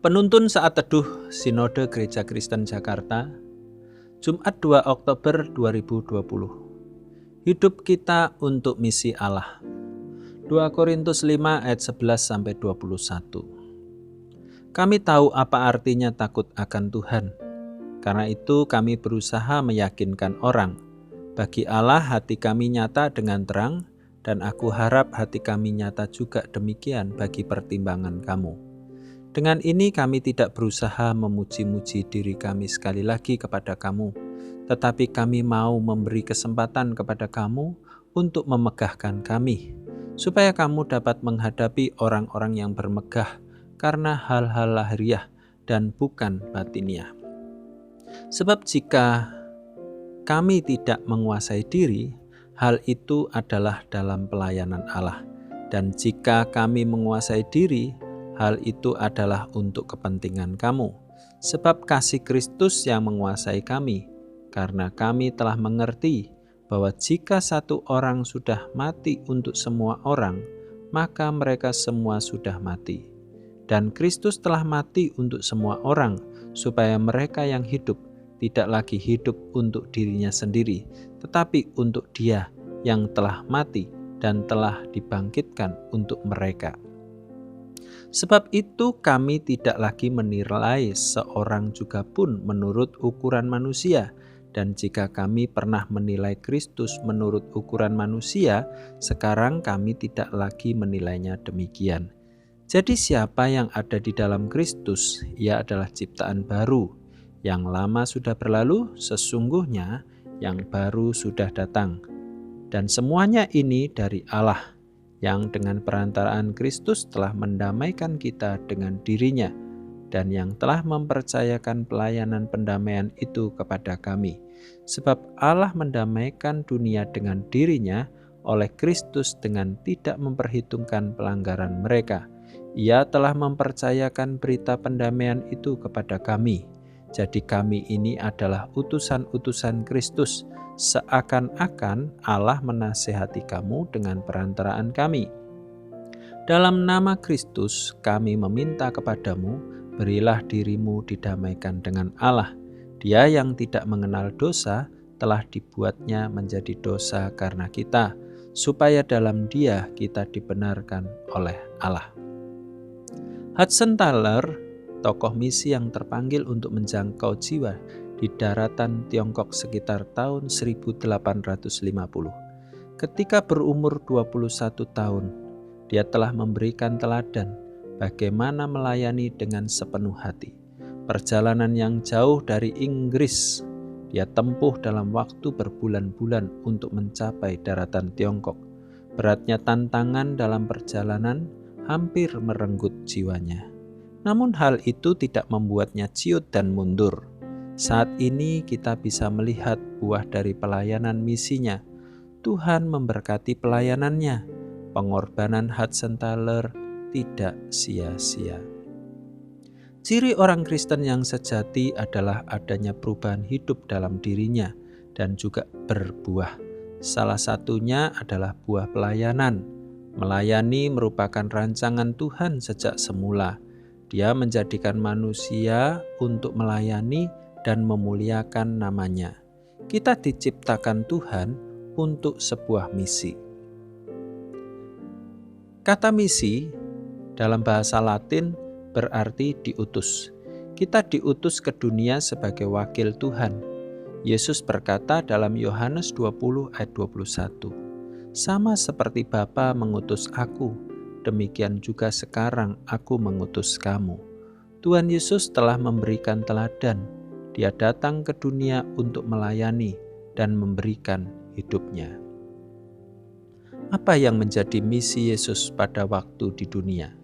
Penuntun Saat Teduh Sinode Gereja Kristen Jakarta, Jumat 2 Oktober 2020. Hidup kita untuk misi Allah. 2 Korintus 5 ayat 11-21. Kami tahu apa artinya takut akan Tuhan. Karena itu kami berusaha meyakinkan orang. Bagi Allah hati kami nyata dengan terang, dan aku harap hati kami nyata juga demikian bagi pertimbangan kamu. Dengan ini kami tidak berusaha memuji-muji diri kami sekali lagi kepada kamu, tetapi kami mau memberi kesempatan kepada kamu untuk memegahkan kami, supaya kamu dapat menghadapi orang-orang yang bermegah karena hal-hal lahiriah dan bukan batiniah. Sebab jika kami tidak menguasai diri, hal itu adalah dalam pelayanan Allah. Dan jika kami menguasai diri, hal itu adalah untuk kepentingan kamu. Sebab kasih Kristus yang menguasai kami, karena kami telah mengerti bahwa jika satu orang sudah mati untuk semua orang, maka mereka semua sudah mati. Dan Kristus telah mati untuk semua orang, supaya mereka yang hidup tidak lagi hidup untuk dirinya sendiri, tetapi untuk Dia yang telah mati dan telah dibangkitkan untuk mereka. Sebab itu kami tidak lagi menilai seorang juga pun menurut ukuran manusia, dan jika kami pernah menilai Kristus menurut ukuran manusia, sekarang kami tidak lagi menilainya demikian. Jadi siapa yang ada di dalam Kristus, ia adalah ciptaan baru. Yang lama sudah berlalu, sesungguhnya yang baru sudah datang. Dan semuanya ini dari Allah, yang dengan perantaraan Kristus telah mendamaikan kita dengan dirinya, dan yang telah mempercayakan pelayanan pendamaian itu kepada kami. Sebab Allah mendamaikan dunia dengan dirinya oleh Kristus dengan tidak memperhitungkan pelanggaran mereka. Ia telah mempercayakan berita pendamaian itu kepada kami. Jadi kami ini adalah utusan-utusan Kristus, seakan-akan Allah menasehati kamu dengan perantaraan kami. Dalam nama Kristus kami meminta kepadamu, berilah dirimu didamaikan dengan Allah. Dia yang tidak mengenal dosa telah dibuatnya menjadi dosa karena kita, supaya dalam Dia kita dibenarkan oleh Allah. Hudson Taylor, tokoh misi yang terpanggil untuk menjangkau jiwa di daratan Tiongkok sekitar tahun 1850. Ketika berumur 21 tahun, dia telah memberikan teladan bagaimana melayani dengan sepenuh hati. Perjalanan yang jauh dari Inggris, dia tempuh dalam waktu berbulan-bulan untuk mencapai daratan Tiongkok. Beratnya tantangan dalam perjalanan hampir merenggut jiwanya. Namun hal itu tidak membuatnya ciut dan mundur. Saat ini kita bisa melihat buah dari pelayanan misinya. Tuhan memberkati pelayanannya. Pengorbanan Hudson Taylor tidak sia-sia. Ciri orang Kristen yang sejati adalah adanya perubahan hidup dalam dirinya dan juga berbuah. Salah satunya adalah buah pelayanan. Melayani merupakan rancangan Tuhan sejak semula. Dia menjadikan manusia untuk melayani dan memuliakan namanya. Kita diciptakan Tuhan untuk sebuah misi. Kata misi dalam bahasa Latin berarti diutus. Kita diutus ke dunia sebagai wakil Tuhan. Yesus berkata dalam Yohanes 20 ayat 21, "Sama seperti Bapa mengutus aku, demikian juga sekarang aku mengutus kamu." Tuhan Yesus telah memberikan teladan. Dia datang ke dunia untuk melayani dan memberikan hidupnya. Apa yang menjadi misi Yesus pada waktu di dunia?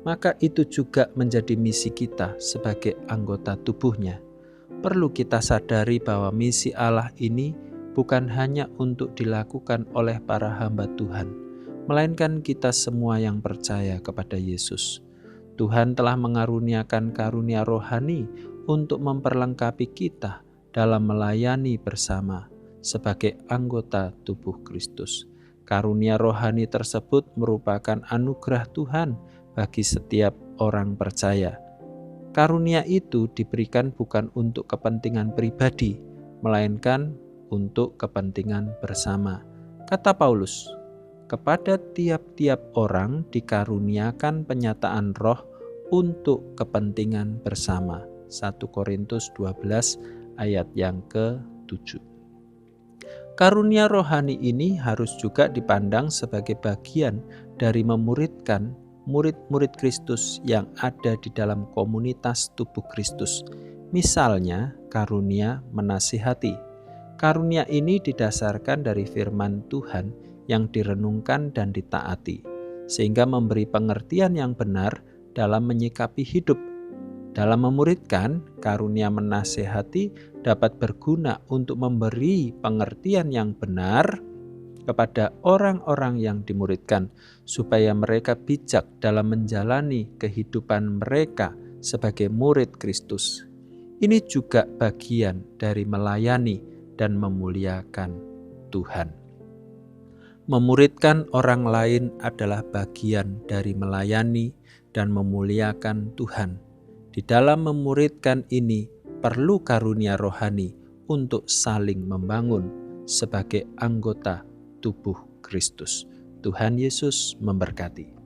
Maka itu juga menjadi misi kita sebagai anggota tubuhnya. Perlu kita sadari bahwa misi Allah ini bukan hanya untuk dilakukan oleh para hamba Tuhan, melainkan kita semua yang percaya kepada Yesus. Tuhan telah mengaruniakan karunia rohani untuk memperlengkapi kita dalam melayani bersama sebagai anggota tubuh Kristus. Karunia rohani tersebut merupakan anugerah Tuhan bagi setiap orang percaya. Karunia itu diberikan bukan untuk kepentingan pribadi, melainkan untuk kepentingan bersama. Kata Paulus, kepada tiap-tiap orang dikaruniakan penyataan roh untuk kepentingan bersama. 1 Korintus 12 ayat yang ke-7. Karunia rohani ini harus juga dipandang sebagai bagian dari memuridkan murid-murid Kristus yang ada di dalam komunitas tubuh Kristus. Misalnya, karunia menasihati. Karunia ini didasarkan dari firman Tuhan yang direnungkan dan ditaati, sehingga memberi pengertian yang benar dalam menyikapi hidup. Dalam memuridkan, karunia menasihati dapat berguna untuk memberi pengertian yang benar kepada orang-orang yang dimuridkan, supaya mereka bijak dalam menjalani kehidupan mereka sebagai murid Kristus. Ini juga bagian dari melayani dan memuliakan Tuhan. Memuridkan orang lain adalah bagian dari melayani dan memuliakan Tuhan. Di dalam memuridkan ini perlu karunia rohani untuk saling membangun sebagai anggota tubuh Kristus. Tuhan Yesus memberkati.